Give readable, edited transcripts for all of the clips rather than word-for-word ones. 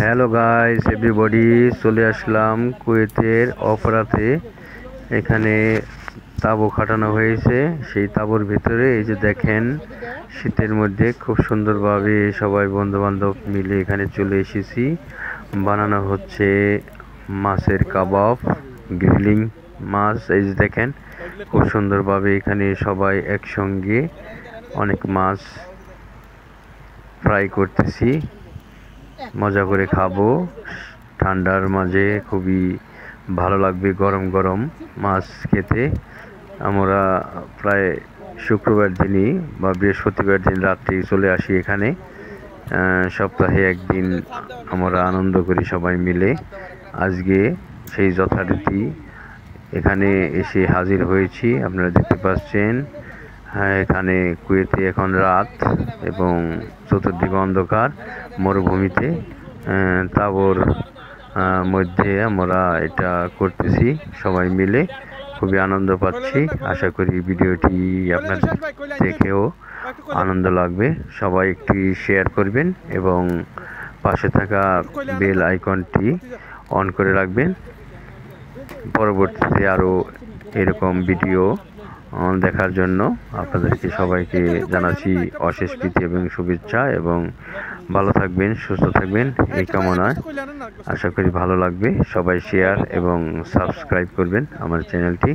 Hello guys everybody, চলে আসলাম কুয়েতের অপরাতে। এখানে তাঁবু খাটানো হয়েছে। সেই তাঁবুর ভিতরে এই যে দেখেন, শীতের মধ্যে খুব সুন্দরভাবে সবাই বন্ধুবান্ধব মিলে এখানে চলে এসেছি। বানানো হচ্ছে মাছের কাবাব, গ্রিলিং মাছ। এই যে দেখেন খুব সুন্দরভাবে এখানে সবাই একসঙ্গে অনেক মাছ ফ্রাই করতেছি, মজা করে খাবো। ঠান্ডার মাঝে খুবই ভালো লাগবে গরম গরম মাছ খেতে। আমরা প্রায় শুক্রবার দিনই বা বৃহস্পতিবার দিন রাত্রে চলে আসি এখানে। সপ্তাহে একদিন আমরা আনন্দ করি সবাই মিলে। আজকে সেই যথারীতি এখানে এসে হাজির হয়েছি। আপনারা দেখতে পাচ্ছেন, হ্যাঁ, এখানে কুয়েতে এখন রাত এবং চতুর্দিকে অন্ধকার মরুভূমিতে। তাঁবুর মধ্যে আমরা এটা করতেছি সবাই মিলে, খুবই আনন্দ পাচ্ছি। আশা করি ভিডিওটি আপনাদের দেখেও আনন্দ লাগবে। সবাই একটি শেয়ার করবেন এবং পাশে থাকা বেল আইকনটি অন করে রাখবেন। পরবর্তীতে আরও এরকম ভিডিও দেখার জন্য আপনাদেরকে সবাইকে জানাচ্ছি অশেষ প্রীতি এবং শুভেচ্ছা। এবং ভালো থাকবেন, সুস্থ থাকবেন এই কামনায়। আশা করি ভালো লাগবে। সবাই শেয়ার এবং সাবস্ক্রাইব করবেন আমার চ্যানেলটি।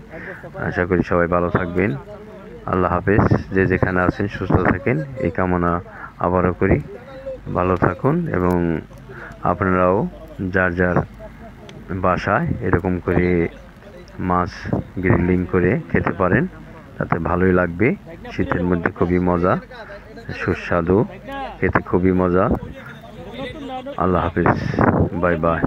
আশা করি সবাই ভালো থাকবেন। আল্লাহ হাফেজ। যে যেখানে আছেন সুস্থ থাকেন এই কামনা আবারও করি। ভালো থাকুন এবং আপনারাও যার যার বাসায় এরকম করে মাছ গ্রিলিং করে খেতে পারেন, তাতে ভালোই লাগবে। শীতের মধ্যে খুবই মজা, সুস্বাদু, খেতে খুবই মজা। আল্লাহ হাফিজ, বাই বাই।